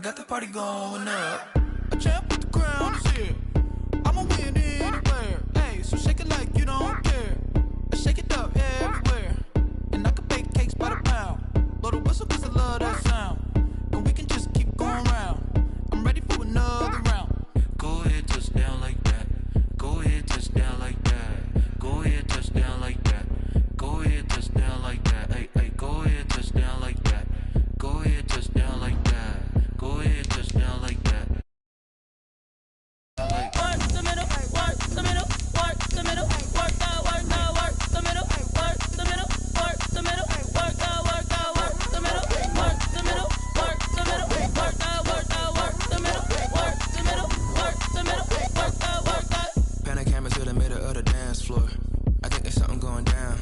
got the party going up. A champ with the crown is here. I'ma win anywhere. Hey, so shake it like you don't care. Shake it up everywhere. And I can bake cakes by the pound. Blow the whistle cause I love that sound. And we can just keep going round. I'm ready for another round. Go ahead, touch down like that. Go ahead, touch down like that. Go ahead, touch down like that. Go ahead, touch down like that. Hey, hey, go ahead, touch down like that. Go ahead, touch down like that. Go ahead, touch down like that. Work the middle, work the middle, work the middle, work the middle, work the middle, work the middle, work the middle, work the middle, work the middle, work the middle, work the middle, work the middle, work the. Pan a camera to the middle of the dance floor. I think there's something going down.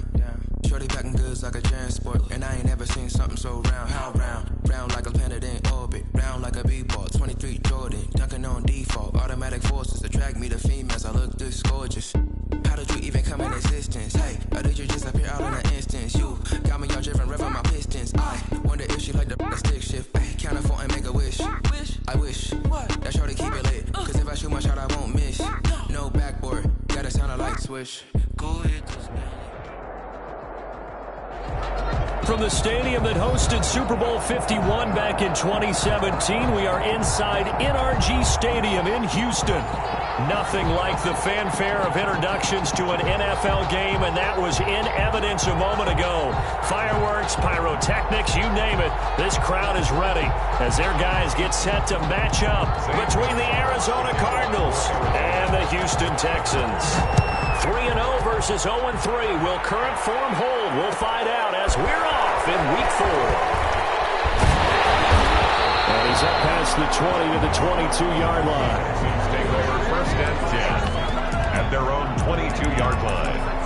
Shorty packing goods like a transport, and I ain't never seen something so round. How round? Round like a planet in orbit, round like a b-ball. 23 Jordan, dunking on default. Automatic forces attract me to females. I look this gorgeous. How did you even come in existence? Hey, or did you just appear out in an instance? You got me all driven, revving my pistons. I wonder if she like the stick shift. Ay, count a phone and make a wish. I wish that shorty keep it lit. Cause if I shoot my shot, I won't miss. No backboard, gotta sound a light switch. Go ahead, just From the stadium that hosted Super Bowl 51 back in 2017, we are inside NRG Stadium in Houston. Nothing like the fanfare of introductions to an NFL game, and that was in evidence a moment ago. Fireworks, pyrotechnics, you name it. This crowd is ready as their guys get set to match up between the Arizona Cardinals and the Houston Texans. 3-0 versus 0-3. Will current form hold? We'll find out as we're off in Week 4. And he's up past the 20 to the 22-yard line. Teams take over first and 10 at their own 22-yard line.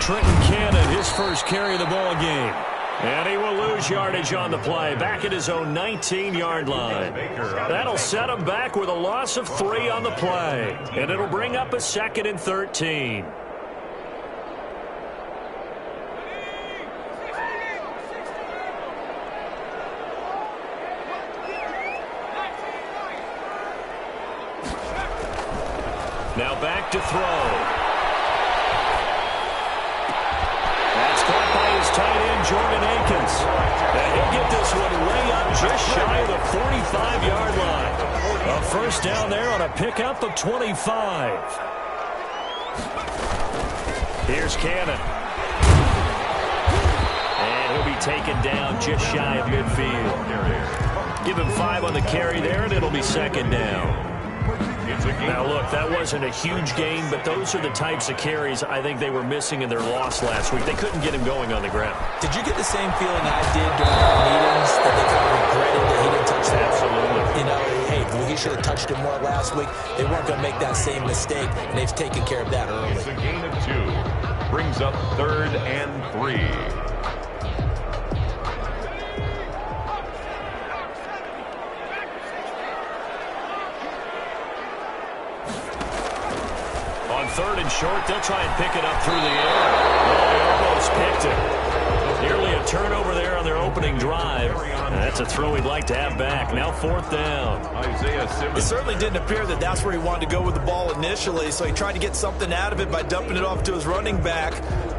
Trenton Cannon, his first carry of the ball game. And he will lose yardage on the play, back at his own 19-yard line. That'll set him back with a loss of 3 on the play. And it'll bring up a 2nd and 13. Now back to throw. Tight end Jordan Akins. And he'll get this one way up just shy of the 45-yard line. A first down there on a pickup of 25. Here's Cannon. And he'll be taken down just shy of midfield. Give him 5 on the carry there, and it'll be 2nd down. Now, look, that wasn't a huge gain, but those are the types of carries I think they were missing in their loss last week. They couldn't get him going on the ground. Did you get the same feeling I did during our meetings, that they kind of regretted that he didn't touch that? Absolutely. You know, hey, well, he should have touched it more last week. They weren't going to make that same mistake, and they've taken care of that early. It's a gain of 2. Brings up 3rd and 3. On 3rd and short, they'll try and pick it up through the air. Oh, they almost picked it. Nearly a turnover there on their opening drive. And that's a throw he'd like to have back. Now 4th down. It certainly didn't appear that that's where he wanted to go with the ball initially, so he tried to get something out of it by dumping it off to his running back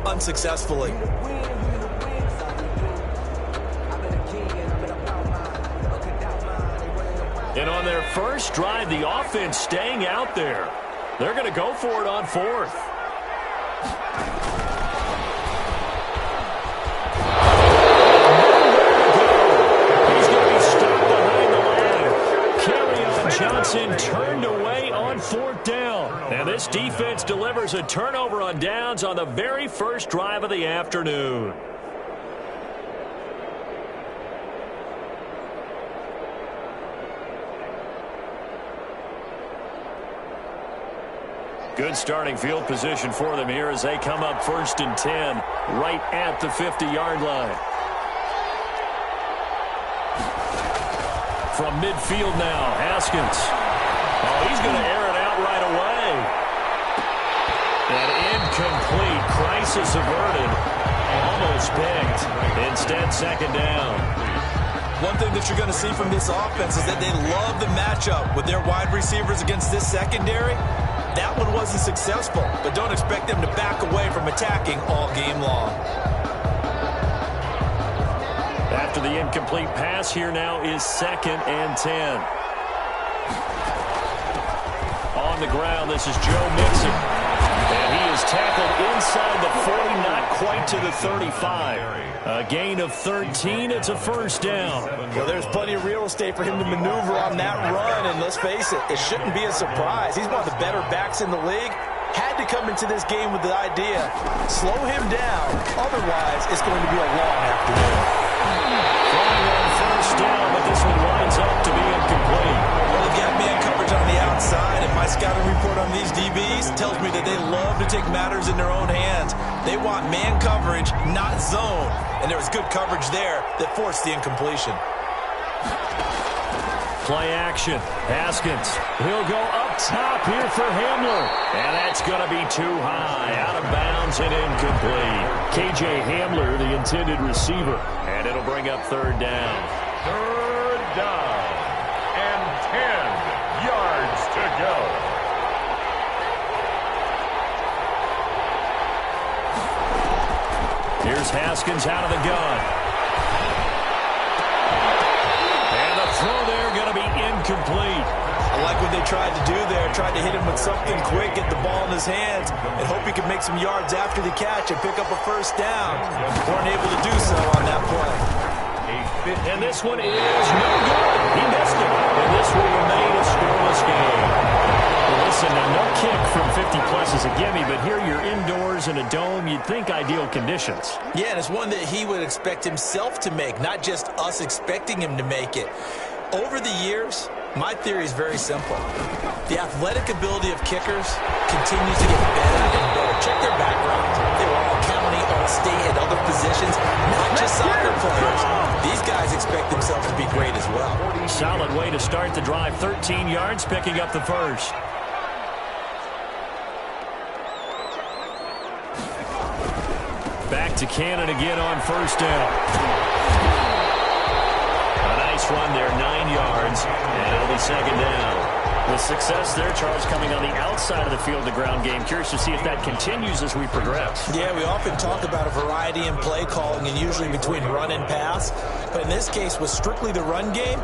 unsuccessfully. And on their first drive, the offense staying out there. They're going to go for it on 4th. He's going to be stuck behind the line. Kerryon Johnson turned away on 4th down. And this defense delivers a turnover on downs on the very first drive of the afternoon. Good starting field position for them here as they come up 1st and 10 right at the 50-yard line. From midfield now, Haskins. Oh, he's going to air it out right away. And incomplete. Crisis averted. Almost picked. Instead, 2nd down. One thing that you're going to see from this offense is that they love the matchup with their wide receivers against this secondary. That one wasn't successful, but don't expect them to back away from attacking all game long. After the incomplete pass, here now is 2nd and 10. On the ground, this is Joe Mixon. And he is tackled inside the 40, not quite to the 35. A gain of 13, it's a 1st down. Well, there's plenty of real estate for him to maneuver on that run, and let's face it, it shouldn't be a surprise. He's one of the better backs in the league. Had to come into this game with the idea, slow him down, otherwise it's going to be a long afternoon. Throwing on 1st down, but this one winds up to be incomplete. Well, they've got man coverage on the outside, and my scouting report on these DBs tells me that they love to take matters in their own hands. They want man coverage, not zone. And there was good coverage there that forced the incompletion. Play action. Haskins. He'll go up top here for Hamler. And that's going to be too high. Out of bounds and incomplete. K.J. Hamler, the intended receiver. And it'll bring up 3rd down. 3rd down. And 10 yards to go. Here's Haskins out of the gun. And the throw there going to be incomplete. I like what they tried to do there. Tried to hit him with something quick, get the ball in his hands, and hope he could make some yards after the catch and pick up a 1st down. Weren't able to do so on that play. And this one is no good. He missed it. And this will remain a scoreless game. Well, listen, no kick from 50-plus is a gimme, but here you're indoors in a dome. You'd think ideal conditions. Yeah, and it's one that he would expect himself to make, not just us expecting him to make it. Over the years, my theory is very simple. The athletic ability of kickers continues to get better and better. Check their backgrounds. They were all county, all state, and other positions, not just soccer players. These guys expect themselves to be great as well. Solid way to start the drive. 13 yards, picking up the 1st. Back to Cannon again on 1st down. A nice run there, 9 yards, and it'll be 2nd down. With success there, Charles, coming on the outside of the field, the ground game. Curious to see if that continues as we progress. Yeah, we often talk about a variety in play calling and usually between run and pass. But in this case, with strictly the run game,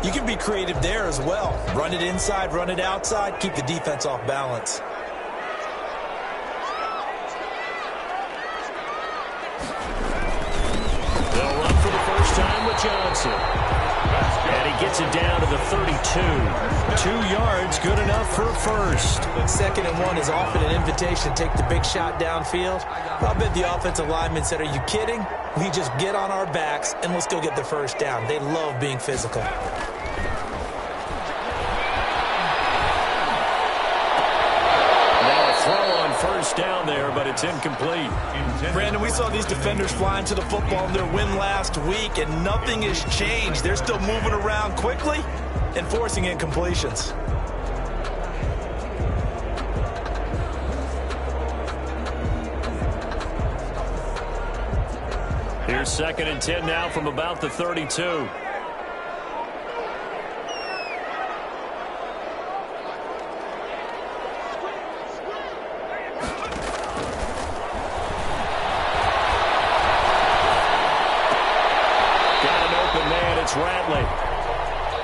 you can be creative there as well. Run it inside, run it outside, keep the defense off balance. They'll run for the first time with Johnson. And he gets it down to the 32. 2 yards, good enough for a 1st. 2nd and 1 is often an invitation to take the big shot downfield. I'll bet the offensive lineman said, are you kidding? We just get on our backs and let's go get the 1st down. They love being physical. Throw on 1st down there, but it's incomplete. Brandon, we saw these defenders flying to the football in their win last week, and nothing has changed. They're still moving around quickly and forcing incompletions. Here's 2nd and 10 now from about the 32.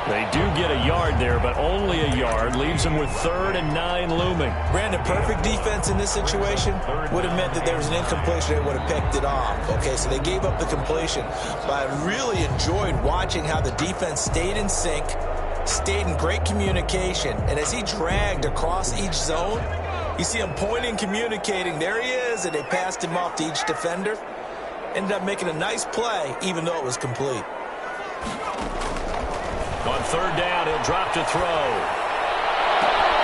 They do get a yard there, but only a yard. Leaves them with 3rd and 9 looming. Brandon, perfect defense in this situation would have meant that there was an incompletion. They would have picked it off. Okay, so they gave up the completion. But I really enjoyed watching how the defense stayed in sync, stayed in great communication. And as he dragged across each zone, you see him pointing, communicating. There he is, and they passed him off to each defender. Ended up making a nice play, even though it was complete. On 3rd down, he'll drop to throw.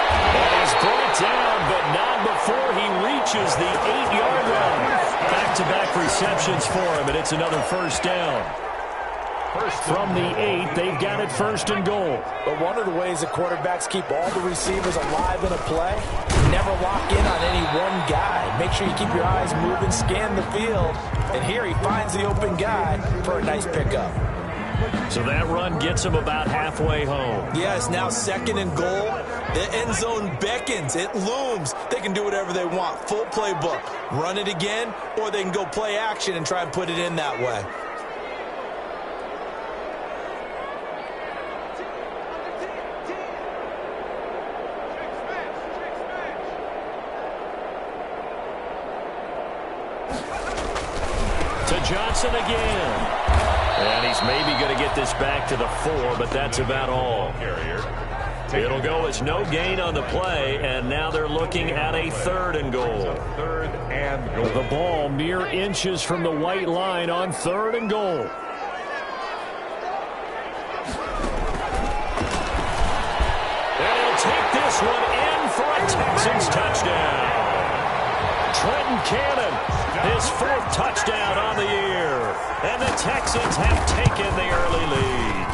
And he's brought down, but not before he reaches the 8-yard line. Back-to-back receptions for him, and it's another first down. From the 8, they've got it first and goal. But one of the ways the quarterbacks keep all the receivers alive in a play, never lock in on any one guy. Make sure you keep your eyes moving, scan the field. And here he finds the open guy for a nice pickup. So that run gets him about halfway home. Yeah, it's now second and goal. The end zone beckons. It looms. They can do whatever they want. Full playbook. Run it again, or they can go play action and try and put it in that way. To Johnson again. And he's maybe going to get this back to the 4, but that's about all. It'll go as no gain on the play, and now they're looking at a 3rd and goal. The ball mere inches from the white line on 3rd and goal. And he'll take this one in for a Texans touchdown. Trenton Cannon, his 4th touchdown on the year. And the Texans have taken the early lead.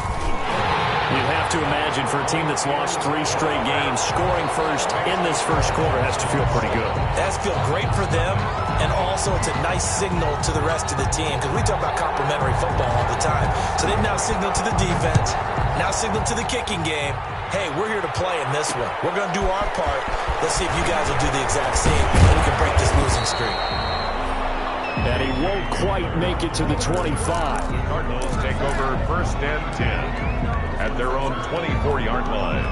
You'd have to imagine for a team that's lost 3 straight games, scoring first in this first quarter has to feel pretty good. That's feel great for them, and also it's a nice signal to the rest of the team, because we talk about complementary football all the time. So they've now signaled to the defense, now signaled to the kicking game, hey, we're here to play in this one. We're going to do our part. Let's see if you guys will do the exact same, and we can break this losing streak. And he won't quite make it to the 25. Cardinals take over 1st and 10 at their own 24-yard line.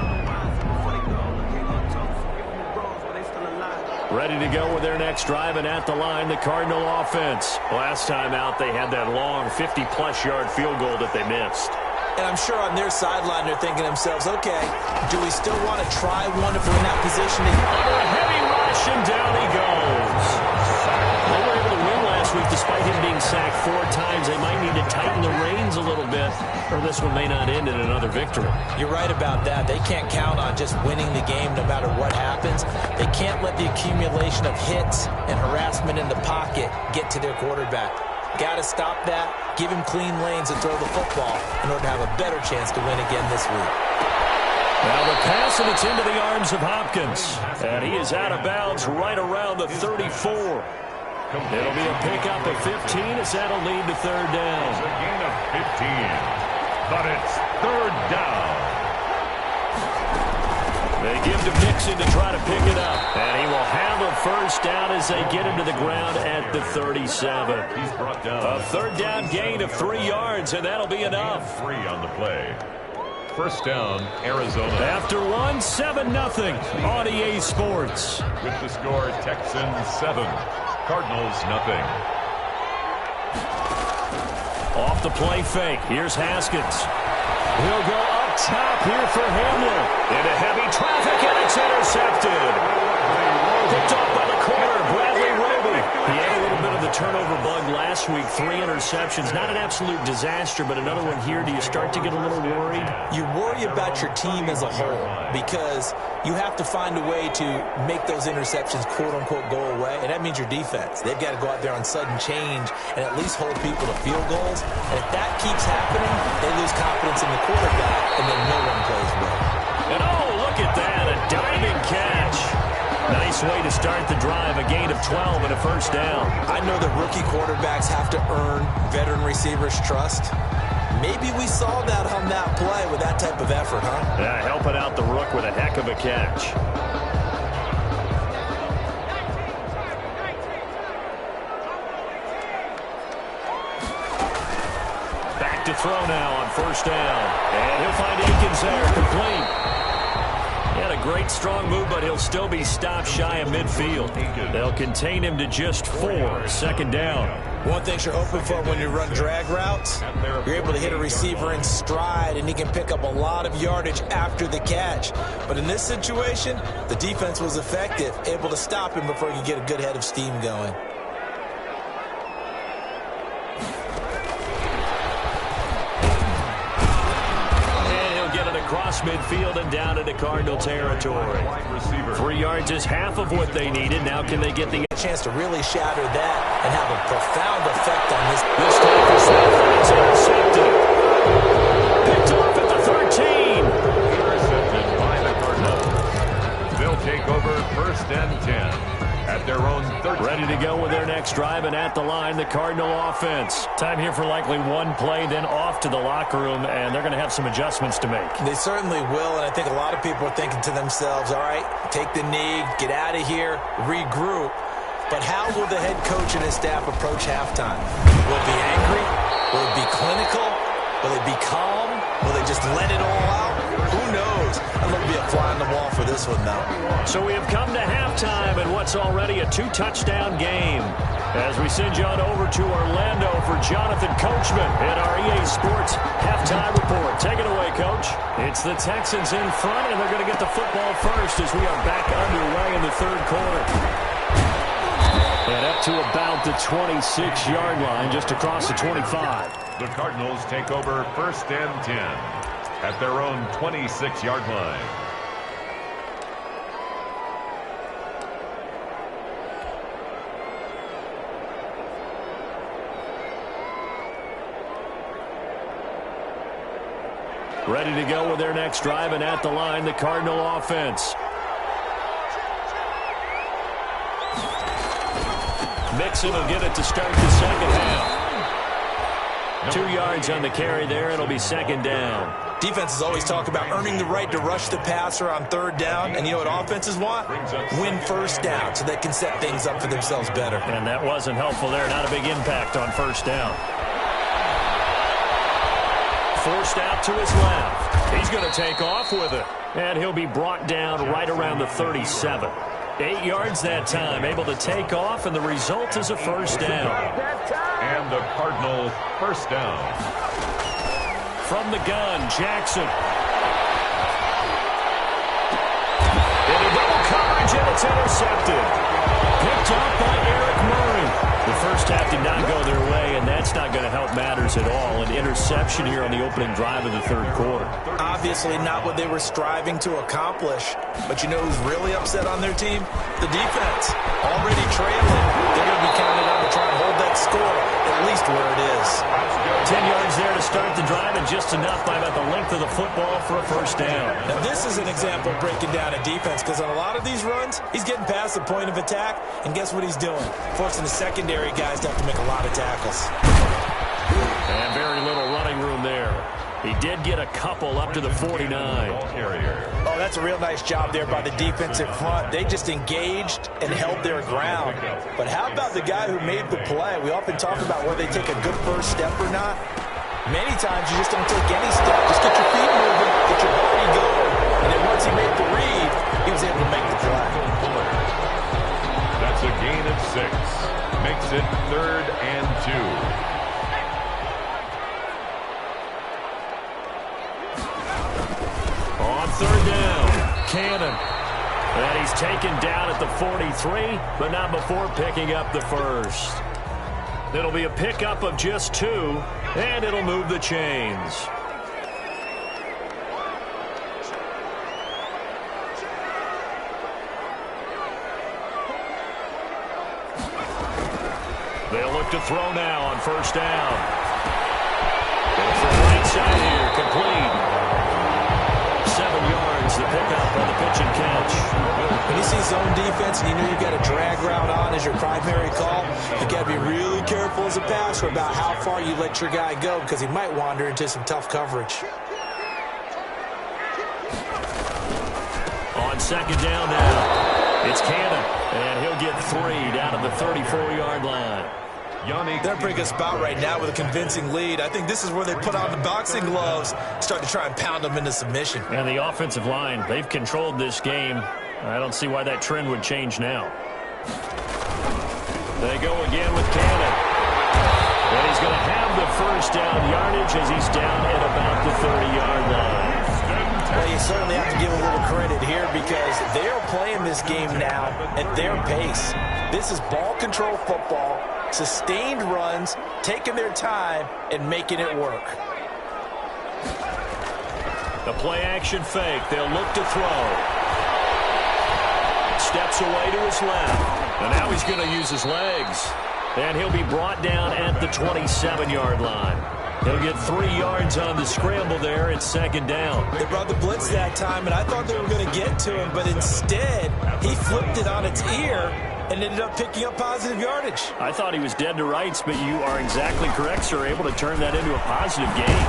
Ready to go with their next drive, and at the line, the Cardinal offense. Last time out, they had that long 50-plus yard field goal that they missed. And I'm sure on their sideline, they're thinking to themselves, okay, do we still want to try one if we're in that position? Under a heavy rush, and down he goes. They were able to win last week despite him being sacked 4 times. They might need to tighten the reins a little bit, or this one may not end in another victory. You're right about that. They can't count on just winning the game no matter what happens. They can't let the accumulation of hits and harassment in the pocket get to their quarterback. Got to stop that, give him clean lanes and throw the football in order to have a better chance to win again this week. Now the pass, and it's into the arms of Hopkins. And he is out of bounds right around the 34. It'll be a pickup of 15 as that'll lead to 3rd down. It's a gain of 15, but it's 3rd down. They give to Mixon to try to pick it up. And he will have a first down as they get him to the ground at the 37. He's brought down. A 3rd down gain of 3 yards, and that'll be enough. 3 on the play. First down, Arizona. After one, 7-0 on EA Sports. With the score, Texans 7, Cardinals nothing. Off the play fake. Here's Haskins. He'll go up top here for Hamler. Into heavy traffic, and it's intercepted. Picked off by the corner, Bradley Roby. He had a little bit of the turnover bug last week. 3 interceptions. Not an absolute disaster, but another one here. Do you start to get a little worried? You worry about your team as a whole because you have to find a way to make those interceptions quote-unquote go away, and that means your defense. They've got to go out there on sudden change and at least hold people to field goals. And if that keeps happening, they lose confidence in the quarterback, and then no one plays well. And oh, look at that, a diving catch. Nice way to start the drive, a gain of 12 and a first down. I know that rookie quarterbacks have to earn veteran receivers' trust. Maybe we saw that on that play with that type of effort, huh? Yeah, helping out the rook with a heck of a catch. Back to throw now on first down. And he'll find Akins there, complete. He had a great strong move, but he'll still be stopped shy of midfield. They'll contain him to just 4, 2nd down. One thing you're hoping for when you run drag routes, you're able to hit a receiver in stride, and he can pick up a lot of yardage after the catch. But in this situation, the defense was effective, able to stop him before he could get a good head of steam going. across midfield and down into Cardinal territory. 3 yards is half of what they needed. Now can they get the chance to really shatter that and have a profound effect on this? This time for Smith, it's intercepted. Picked off at the 13. Intercepted by the Cardinals. They'll take over 1st and 10 at their own 30. Ready to go with their next drive, and at the line, the Cardinal offense. Time here for likely one play, then off to the locker room, and they're going to have some adjustments to make. They certainly will, and I think a lot of people are thinking to themselves, all right, take the knee, get out of here, regroup. But how will the head coach and his staff approach halftime? Will it be angry? Will it be clinical? Will it be calm? Will they just let it all out? Who knows? I'm going to be a fly on the wall for this one, though. So we have come to halftime in what's already a 2-touchdown game. As we send you on over to Orlando for Jonathan Coachman in our EA Sports halftime report. Take it away, Coach. It's the Texans in front, and they're going to get the football first as we are back underway in the third quarter. And up to about the 26-yard line, just across the 25. The Cardinals take over 1st and 10 at their own 26-yard line. Ready to go with their next drive, and at the line, the Cardinal offense. Mixon will get it to start the second half. 2 yards on the carry there. It'll be second down. Defenses always talk about earning the right to rush the passer on 3rd down. And you know what offenses want? Win 1st down so they can set things up for themselves better. And that wasn't helpful there. Not a big impact on 1st down. Forced out to his left. He's going to take off with it. And he'll be brought down right around the 37. 8 yards that time, able to take off, and the result is a 1st down. And the Cardinals 1st down. From the gun, Jackson. Into double coverage, and it's intercepted. Picked off by Eric Murray. The first half did not go their way, and that's not going to help matters at all. An interception here on the opening drive of the third quarter. Obviously not what they were striving to accomplish. But you know who's really upset on their team? The defense. Already trailing. They're going to be counted on to try and hold that score, at least where it is. 10 yards there to start the drive, and just enough by about the length of the football for a 1st down. Now this is an example of breaking down a defense, because on a lot of these runs, he's getting past the point of attack, and guess what he's doing? Forcing the secondary guys to have to make a lot of tackles. And very little running room there. He did get a couple up to the 49. Oh, that's a real nice job there by the defensive front. They just engaged and held their ground. But how about the guy who made the play? We often talk about whether they take a good first step or not. Many times you just don't take any step. Just get your feet moving, get your body going. And then once he made the read, he was able to make the play. That's a gain of 6. Makes it 3rd and 2. On 3rd down, Cannon. And he's taken down at the 43, but not before picking up the 1st. It'll be a pickup of just 2, and it'll move the chains. They'll look to throw now on 1st down. And from right side here, complete. 7 yards, the pickup on the pitch and catch. When you see zone defense and you know you've got a drag route on as your primary call, you've got to be really careful as a passer about how far you let your guy go, because he might wander into some tough coverage. On 2nd down now, it's Cannon, and he'll get 3 down at the 34-yard line. They're in a pretty good spot right now with a convincing lead. I think this is where they put on the boxing gloves, start to try and pound them into submission. And the offensive line, they've controlled this game. I don't see why that trend would change now. They go again with Cannon. And he's going to have the 1st down yardage as he's down at about the 30-yard line. Well, you certainly have to give a little credit here, because they are playing this game now at their pace. This is ball control football, sustained runs, taking their time, and making it work. The play-action fake. They'll look to throw. Steps away to his left. And now he's going to use his legs. And he'll be brought down at the 27-yard line. He'll get 3 yards on the scramble there at second down. They brought the blitz that time, and I thought they were going to get to him, but instead he flipped it on its ear and ended up picking up positive yardage. I thought he was dead to rights, but you are exactly correct, sir, able to turn that into a positive gain.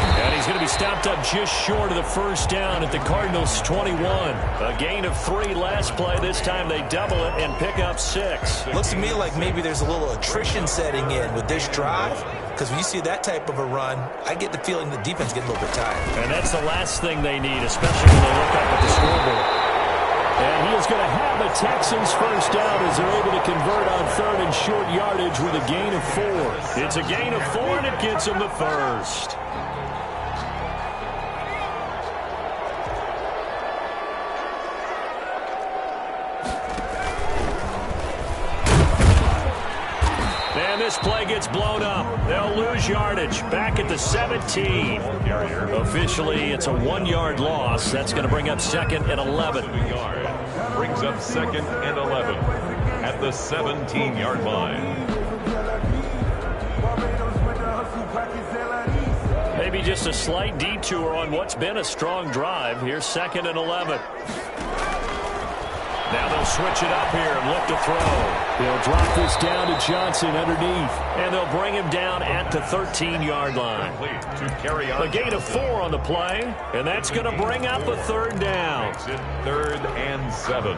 And he's going to be stopped up just short of the first down at the Cardinals' 21. A gain of 3 last play. This time they double it and pick up 6. Looks to me like maybe there's a little attrition setting in with this drive, because when you see that type of a run, I get the feeling the defense gets a little bit tired. And that's the last thing they need, especially when they look up at the scoreboard. And he is going to have the Texans first down as they're able to convert on 3rd and short yardage with a gain of 4. It's a gain of 4, and it gets them the first. And this play gets blown up. They'll lose yardage. Back at the 17. Officially, it's a 1-yard loss. That's going to bring up 2nd and 11. Brings up 2nd and 11 at the 17-yard line. Maybe just a slight detour on what's been a strong drive. Here's 2nd and 11. Now they'll switch it up here and look to throw. They'll drop this down to Johnson underneath. And they'll bring him down at the 13-yard line. A gain of 4 on the play. And that's going to bring up a 3rd down. Makes it 3rd and 7.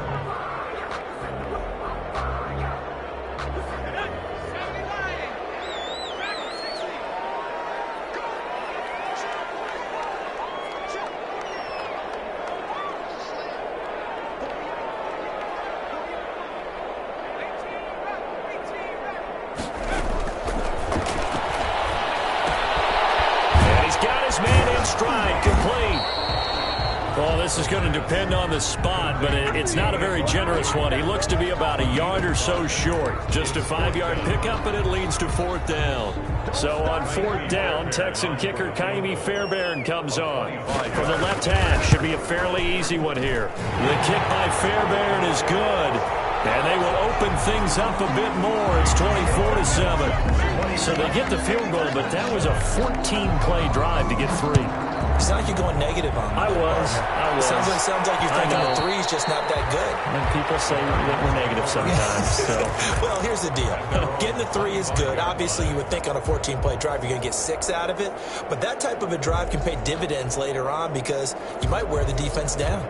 This is going to depend on the spot, but it's not a very generous one. He looks to be about a yard or so short. Just a 5-yard pickup, and it leads to 4th down. So on 4th down, Texan kicker Kaimi Fairbairn comes on. From the left hash, should be a fairly easy one here. The kick by Fairbairn is good, and they will open things up a bit more. It's 24-7. So they get the field goal, but that was a 14-play drive to get 3. It's not like you're going negative on them. I was. Sounds like you're thinking the 3's just not that good. And people say that we're negative sometimes. So. Well, here's the deal. Getting the 3 is good. Obviously, you would think on a 14-play drive you're going to get 6 out of it. But that type of a drive can pay dividends later on because you might wear the defense down.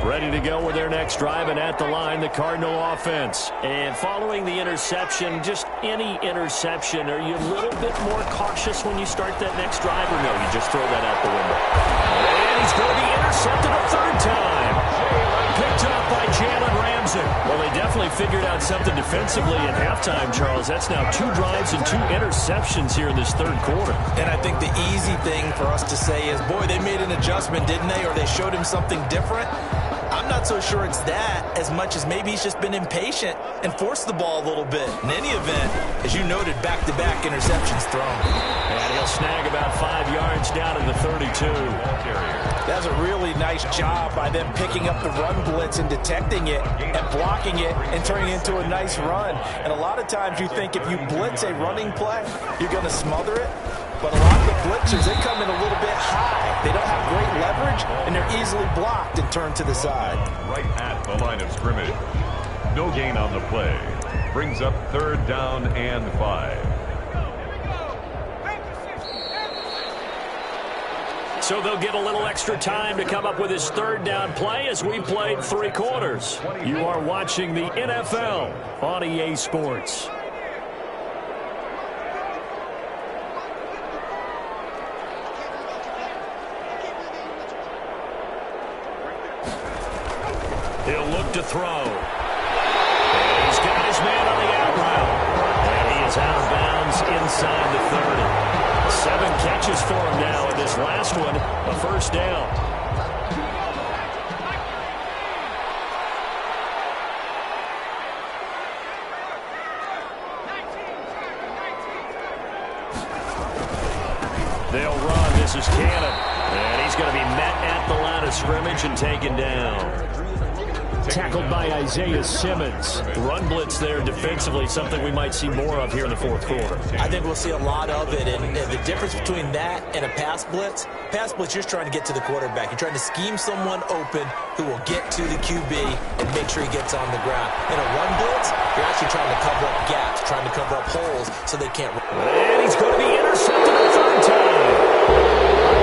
Ready to go with their next drive, and at the line, the Cardinal offense. And following the interception, just any interception, are you a little bit more cautious when you start that next drive, or no, you just throw that out the window? And he's going to be intercepted a 3rd time. Picked up by Jalen Ramsey. Well, they definitely figured out something defensively at halftime, Charles. That's now 2 drives and 2 interceptions here in this 3rd quarter. And I think the easy thing for us to say is, boy, they made an adjustment, didn't they? Or they showed him something different. I'm not so sure it's that as much as maybe he's just been impatient and forced the ball a little bit. In any event, as you noted, back-to-back interceptions thrown. And he'll snag about 5 yards down in the 32. That's a really nice job by them picking up the run blitz and detecting it and blocking it and turning it into a nice run. And a lot of times you think if you blitz a running play, you're going to smother it. But a lot of the blitzers, they come in a little bit high. They don't have great leverage, and they're easily blocked and turned to the side. Right at the line of scrimmage. No gain on the play. Brings up 3rd down and 5. So they'll get a little extra time to come up with his 3rd down play as we played 3 quarters. You are watching the NFL on EA Sports. He'll look to throw. And he's got his man on the out route. And he is out of bounds inside the 30. 7 catches for him now, and this last one, a 1st down. They'll run. This is Cannon. And he's going to be met at the line of scrimmage and taken down. Tackled by Isaiah Simmons. Run blitz there defensively, something we might see more of here in the fourth quarter. I think we'll see a lot of it, and the difference between that and a pass blitz, you're just trying to get to the quarterback. You're trying to scheme someone open who will get to the QB and make sure he gets on the ground. In a run blitz, you're actually trying to cover up gaps, trying to cover up holes so they can't run. And he's going to be intercepted a third time.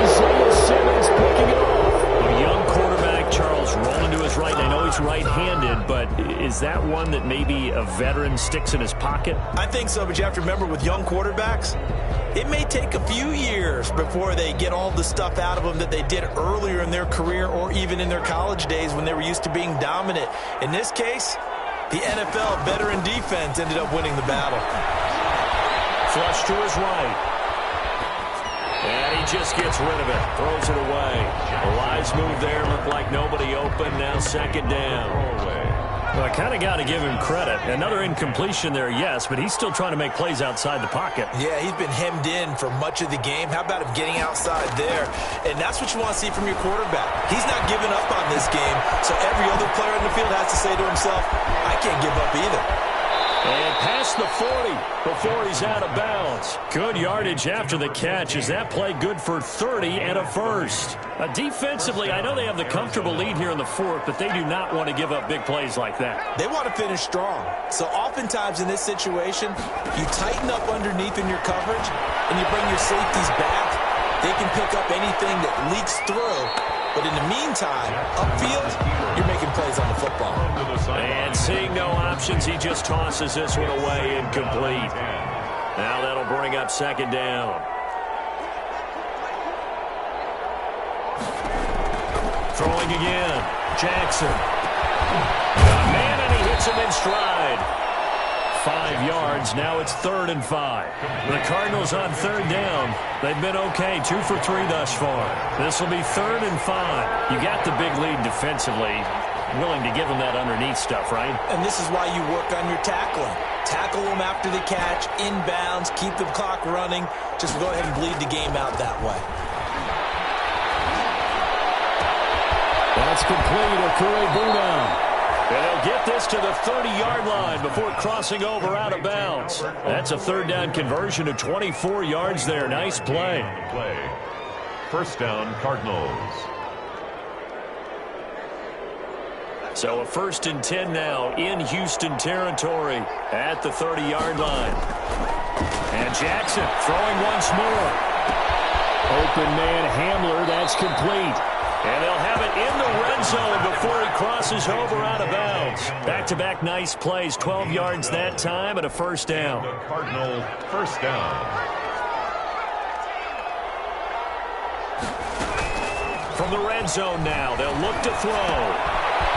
Isaiah Simmons picking it off. A young quarterback, Charles, rolling to his right. I know he's right-handed, but is that one that maybe a veteran sticks in his pocket? I think so, but you have to remember with young quarterbacks, it may take a few years before they get all the stuff out of them that they did earlier in their career or even in their college days when they were used to being dominant. In this case, the NFL veteran defense ended up winning the battle. Flush to his right. And he just gets rid of it. Throws it away. A wise move there. Looked like nobody open. Now second down. Well, I kind of got to give him credit. Another incompletion there, yes, but he's still trying to make plays outside the pocket. Yeah, he's been hemmed in for much of the game. How about him getting outside there? And that's what you want to see from your quarterback. He's not giving up on this game, so every other player in the field has to say to himself, I can't give up either. And past the 40 before he's out of bounds. Good yardage after the catch. Is that play good for 30 and a first? Defensively, I know they have the comfortable lead here in the fourth, but they do not want to give up big plays like that. They want to finish strong. So oftentimes in this situation, you tighten up underneath in your coverage and you bring your safeties back. They can pick up anything that leaks through. But in the meantime, upfield, you're making plays on the football. And seeing no options, he just tosses this one away incomplete. Now that'll bring up second down. Throwing again. Jackson. Man, and he hits him in stride. 5 yards. Now it's 3rd and 5. The Cardinals on third down. They've been okay. 2 for 3 thus far. This will be 3rd and 5. You got the big lead defensively. Willing to give them that underneath stuff, right? And this is why you work on your tackling. Tackle them after the catch, inbounds, keep the clock running. Just go ahead and bleed the game out that way. That's complete. Okure-Buna. And they'll get this to the 30-yard line before crossing over out of bounds. That's a third down conversion of 24 yards there. Nice play. First down, Cardinals. So a 1st and 10 now in Houston territory at the 30-yard line. And Jackson throwing once more. Open man Hamler. That's complete. And they'll have it in the red zone before he crosses over out of bounds. Back-to-back nice plays, 12 yards that time and a first down. The Cardinal first down. From the red zone now, they'll look to throw.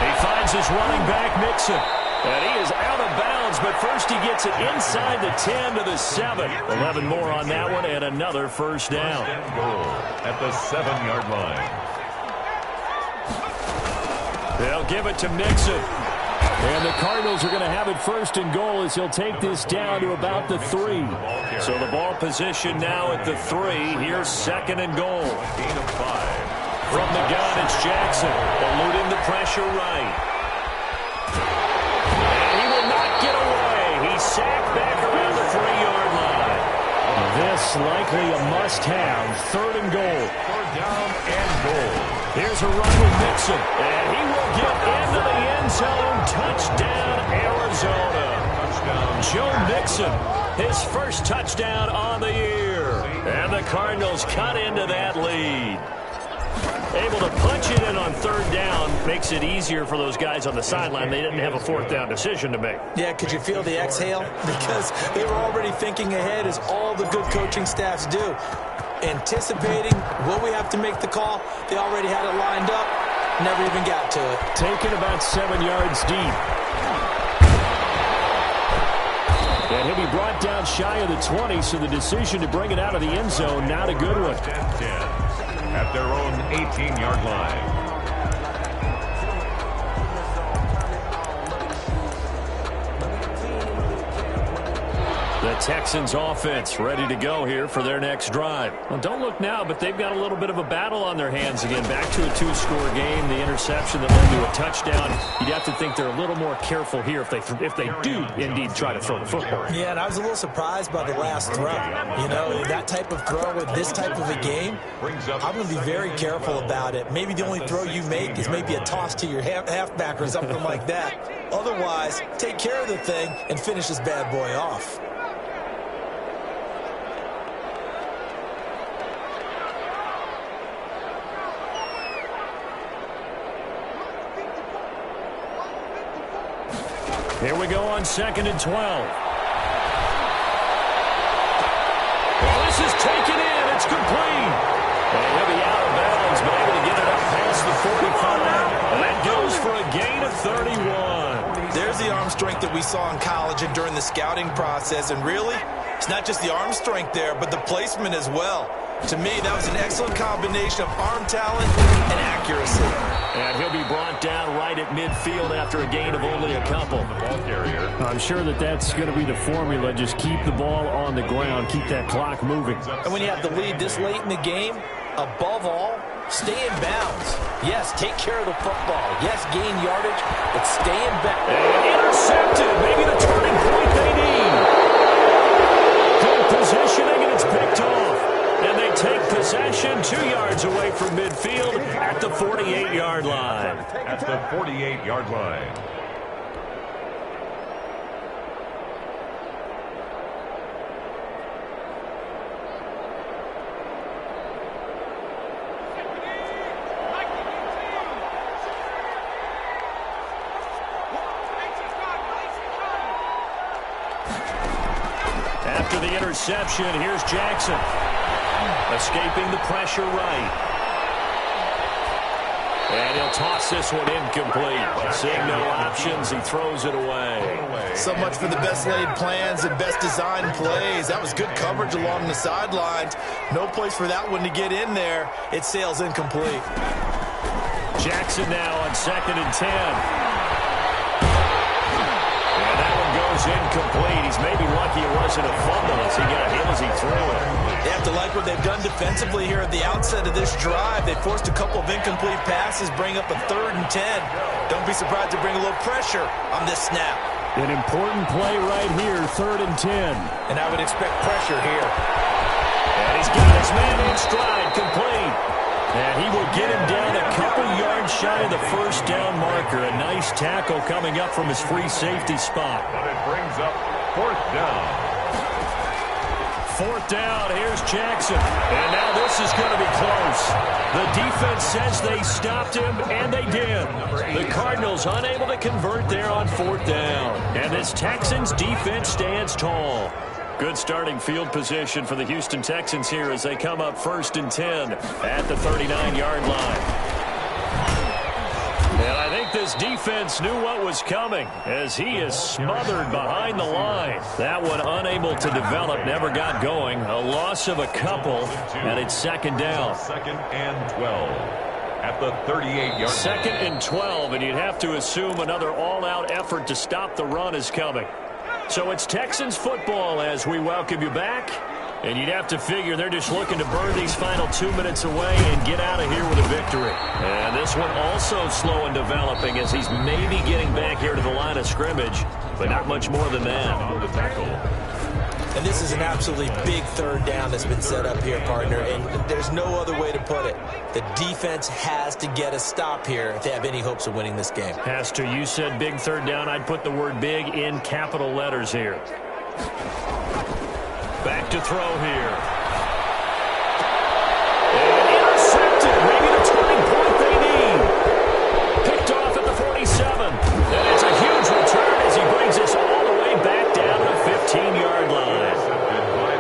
He finds his running back, Mixon. And he is out of bounds, but first he gets it inside the 10 to the 7. 11 more on that one and another first down. First and goal at the 7-yard line. They'll give it to Mixon. And the Cardinals are going to have it 1st and goal as he'll take this down to about the 3. So the ball position now at the 3. Here's 2nd and goal. Gain of 5. From the gun, it's Jackson. Eluding the pressure right. And he will not get away. He's sacked back around the 3-yard line. This likely a must-have. 3rd and goal. 3rd down and goal. Here's a run with Mixon. And he will get into the end zone. Touchdown, Arizona. Touchdown. Joe Mixon, his first touchdown on the year. And the Cardinals cut into that lead. Able to punch it in on 3rd down makes it easier for those guys on the sideline. They didn't have a 4th down decision to make. Yeah, could you feel the exhale? Because they were already thinking ahead, as all the good coaching staffs do. Anticipating, will we have to make the call? They already had it lined up. Never even got to it. Taken about 7 yards deep. And he'll be brought down shy of the 20, so the decision to bring it out of the end zone, not a good one. 10-10 at their own 18-yard line. The Texans offense ready to go here for their next drive. Well, don't look now, but they've got a little bit of a battle on their hands again. Back to a two-score game. The interception that led to a touchdown. You'd have to think they're a little more careful here if they do indeed try to throw the football. Yeah, and I was a little surprised by the last throw. You know, that type of throw with this type of a game, I'm going to be very careful about it. Maybe the only throw you make is maybe a toss to your halfback or something like that. Otherwise, take care of the thing and finish this bad boy off. Here we go on 2nd and 12. Well, this is taken in. It's complete. And he'll be out of bounds, but able to get it up past the 45. And that goes for a gain of 31. There's the arm strength that we saw in college and during the scouting process. And really, it's not just the arm strength there, but the placement as well. To me, that was an excellent combination of arm talent and accuracy. And he'll be brought down right at midfield after a gain of only a couple. I'm sure that's going to be the formula. Just keep the ball on the ground. Keep that clock moving. And when you have the lead this late in the game, above all, stay in bounds. Yes, take care of the football. Yes, gain yardage, but stay in bounds. And intercepted. Maybe the turning point they need. Good positioning, and it's picked off. And they take possession 2 yards away from midfield at the 48-yard line. At the 48-yard line. After the interception, here's Jackson. Escaping the pressure right. And he'll toss this one incomplete. Seeing no options, he throws it away. So much for the best laid plans and best designed plays. That was good coverage along the sidelines. No place for that one to get in there. It sails incomplete. Jackson now on 2nd and 10. And that one goes incomplete. He's maybe lucky it wasn't a fumble as he got hit as he threw it. They have to like what they've done defensively here at the outset of this drive. They forced a couple of incomplete passes, bring up a 3rd and 10. Don't be surprised to bring a little pressure on this snap. An important play right here, 3rd and 10. And I would expect pressure here. And he's got his man in stride, complete. And he will get him down a couple yards shy of the first down marker. A nice tackle coming up from his free safety spot. But it brings up 4th down. 4th down, here's Jackson. And now this is going to be close. The defense says they stopped him, and they did. The Cardinals unable to convert there on 4th down. And this Texans defense stands tall. Good starting field position for the Houston Texans here as they come up 1st and 10 at the 39-yard line. And I think this defense knew what was coming as he is smothered behind the line. That one unable to develop, never got going. A loss of a couple, and it's 2nd down. 2nd and 12 at the 38-yard line. 2nd and 12, and you'd have to assume another all-out effort to stop the run is coming. So it's Texans football as we welcome you back. And you'd have to figure they're just looking to burn these final 2 minutes away and get out of here with a victory. And this one also slow in developing as he's maybe getting back here to the line of scrimmage, but not much more than that. On the tackle. And this is an absolutely big 3rd down that's been set up here, partner, and there's no other way to put it. The defense has to get a stop here if they have any hopes of winning this game. Pastor, you said big 3rd down. I'd put the word big in capital letters here. Back to throw here. And intercepted. Maybe the turning point they need. Picked off at the 47. And it's a huge return as he brings us all the way back down to the 15-yard line.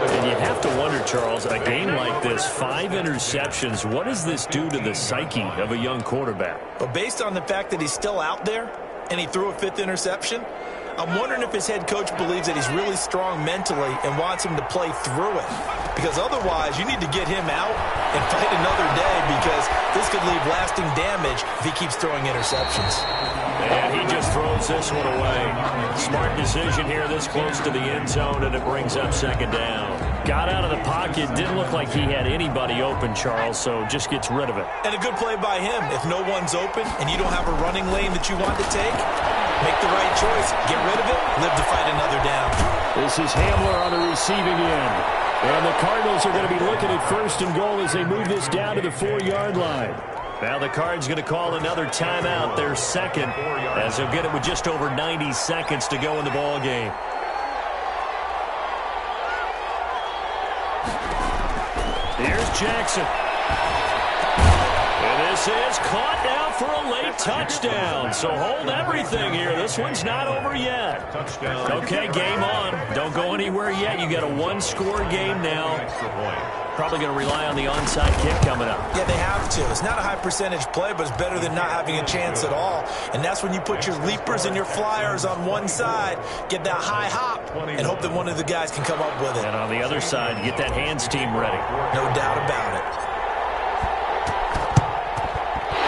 And you have to wonder, Charles, a game like this, 5 interceptions, what does this do to the psyche of a young quarterback? But based on the fact that he's still out there and he threw a 5th interception, I'm wondering if his head coach believes that he's really strong mentally and wants him to play through it. Because otherwise, you need to get him out and fight another day because this could leave lasting damage if he keeps throwing interceptions. And he just throws this one away. Smart decision here this close to the end zone, and it brings up second down. Got out of the pocket. Didn't look like he had anybody open, Charles, so just gets rid of it. And a good play by him. If no one's open and you don't have a running lane that you want to take, make the right choice. Get rid of it. Live to fight another down. This is Hamler on the receiving end. And the Cardinals are going to be looking at first and goal as they move this down to the 4-yard line. Now the Cards going to call another timeout, their second, as they'll get it with just over 90 seconds to go in the ball game. Here's Jackson. And this is caught now for a late touchdown. So hold everything here. This one's not over yet. Touchdown. Okay, game on. Don't go anywhere yet. You got a one-score game now. Extra point. Probably going to rely on the onside kick coming up. Yeah, they have to. It's not a high-percentage play, but it's better than not having a chance at all. And that's when you put your leapers and your flyers on one side, get that high hop, and hope that one of the guys can come up with it. And on the other side, get that hands team ready. No doubt about it.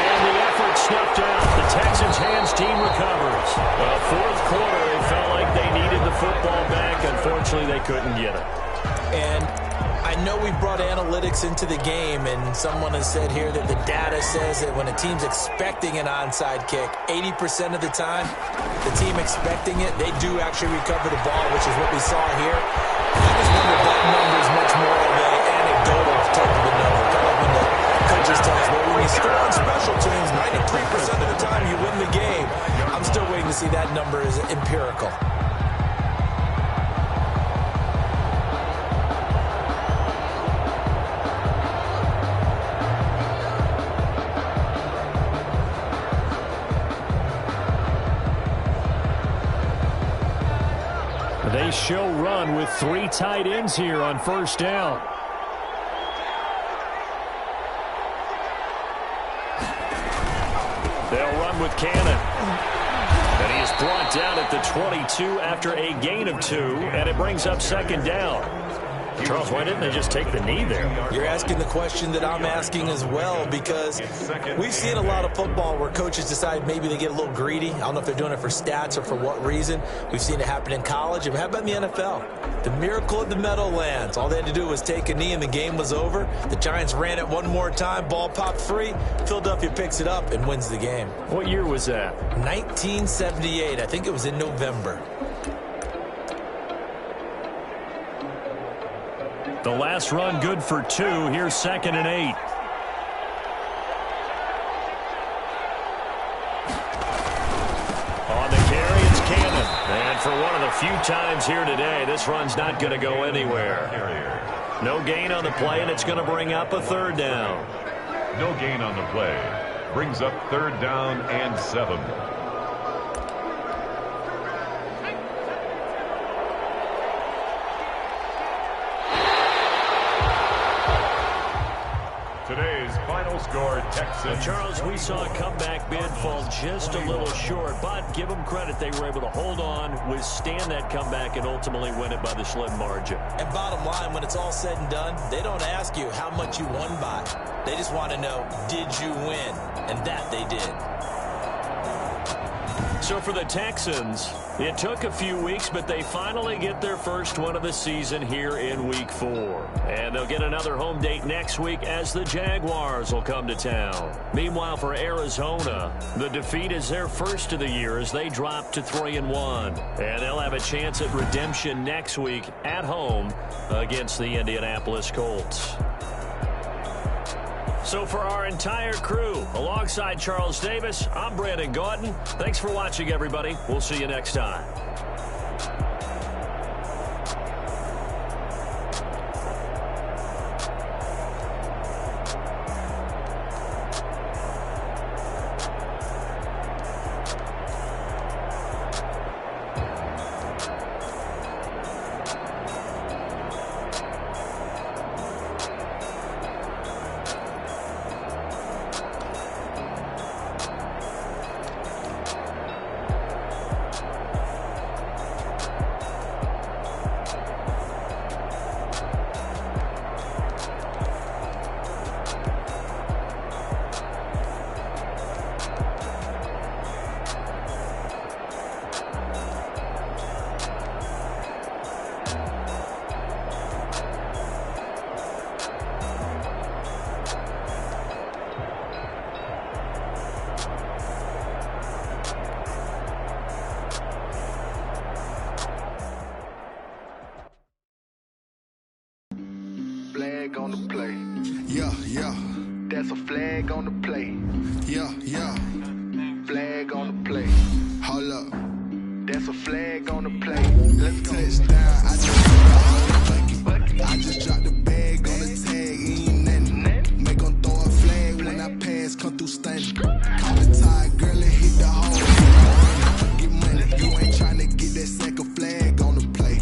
And the effort snuffed out. The Texans hands team recovers. Well, fourth quarter, they felt like they needed the football back. Unfortunately, they couldn't get it. And I know we brought analytics into the game, and someone has said here that the data says that when a team's expecting an onside kick, 80% of the time, the team expecting it, they do actually recover the ball, which is what we saw here. I just wonder if that number is much more of an anecdotal type of a number. Kind of like when the coaches tell us, well, when you score on special teams, 93% of the time you win the game. I'm still waiting to see that number is empirical. They show run with 3 tight ends here on first down. They'll run with Cannon. And he is brought down at the 22 after a gain of 2, and it brings up second down. Charles, why didn't they just take the knee there? You're asking the question that I'm asking as well, because we've seen a lot of football where coaches decide maybe they get a little greedy. I don't know if they're doing it for stats or for what reason. We've seen it happen in college, and how about in the NFL? The miracle of the Meadowlands. All they had to do was take a knee and the game was over. The Giants ran it one more time, ball popped free. Philadelphia picks it up and wins the game. What year was that? 1978. I think it was in November. The last run good for 2. Here's 2nd and 8. On the carry, it's Cannon. And for one of the few times here today, this run's not going to go anywhere. No gain on the play, and it's going to bring up a 3rd down. No gain on the play. Brings up 3rd down and 7. Today's final score, Texans. Charles, we saw a comeback bid fall just a little short, but give them credit. They were able to hold on, withstand that comeback, and ultimately win it by the slim margin. And bottom line, when it's all said and done, they don't ask you how much you won by. They just want to know, did you win? And that they did. So for the Texans, it took a few weeks, but they finally get their first one of the season here in Week 4. And they'll get another home date next week as the Jaguars will come to town. Meanwhile, for Arizona, the defeat is their first of the year as they drop to 3-1. And they'll have a chance at redemption next week at home against the Indianapolis Colts. So for our entire crew, alongside Charles Davis, I'm Brandon Gordon. Thanks for watching, everybody. We'll see you next time. on the play. Yeah, yeah. That's a flag on the play. Yeah, yeah. Flag on the play. Hold up. That's a flag on the play. Let's go. Touchdown. I just put the whole bucket. I just dropped the bag on the tag. Ain't nothing. Make 'em throw a flag when I pass. Come through stunning. Call the tide, girl, and hit the hole. Get money. You ain't tryna get that second flag on the play.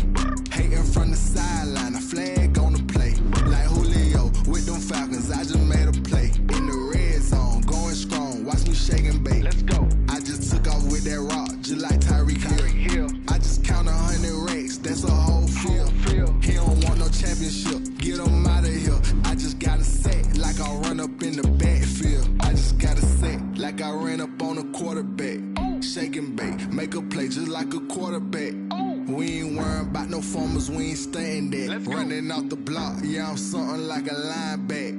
Hating from the sideline. A flag on the play. Like Julio with them Falcons. I just made a play. In the red zone. Going strong. Watch me shake and bake. Let's go. I just took off with that rock. Just like Tyreek Hill. I just count 100 racks. That's a whole field. He don't want no championship. Get him out of here. I just gotta set like I run up in the backfield. I just gotta set like I ran up on a quarterback. Shake and bake. Make a play just like a quarterback. We ain't worrying about no formers, we ain't staying there. Running off the block, yeah, I'm something like a lineback.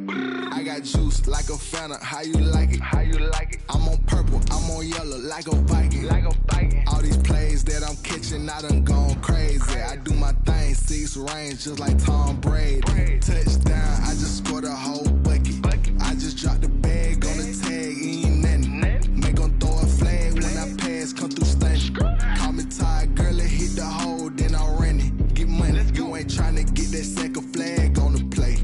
I got juice like a Fanta, how you like it? How you like it? I'm on purple, I'm on yellow like a Viking. Like a Viking. All these plays that I'm catching, I done gone crazy. I do my thing, 6 range just like Tom Brady. Touchdown, I just scored a whole bucket. I just dropped the bag on the tag, ain't nothing. Make 'em throw a flag when I pass, come through stunning. Call me tired, girl, and hit the hole, then I run it. Get money, you ain't tryna get that second flag on the play.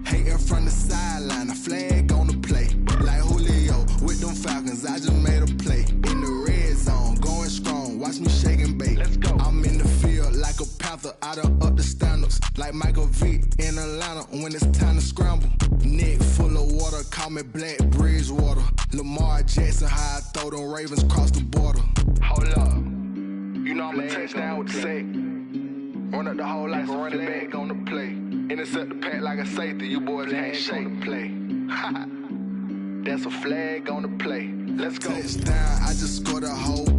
Hating from the sideline, a flag on the play. Like Julio with them Falcons, I just made a play. In the red zone, going strong, watch me shake and bake. Let's go. I'm in the field like a Panther, I done up the standards. Like Michael Vick in Atlanta when it's time to scramble. Neck full of water, call me Black Bridgewater. Lamar Jackson, how I throw them Ravens cross the border. Hold up. You know I'm a touchdown with the sack. Run up the hole like a running back on the play. Intercept the pack like a safety. You boys ain't shake the play. That's a flag on the play. Let's go. Touchdown, I just scored a whole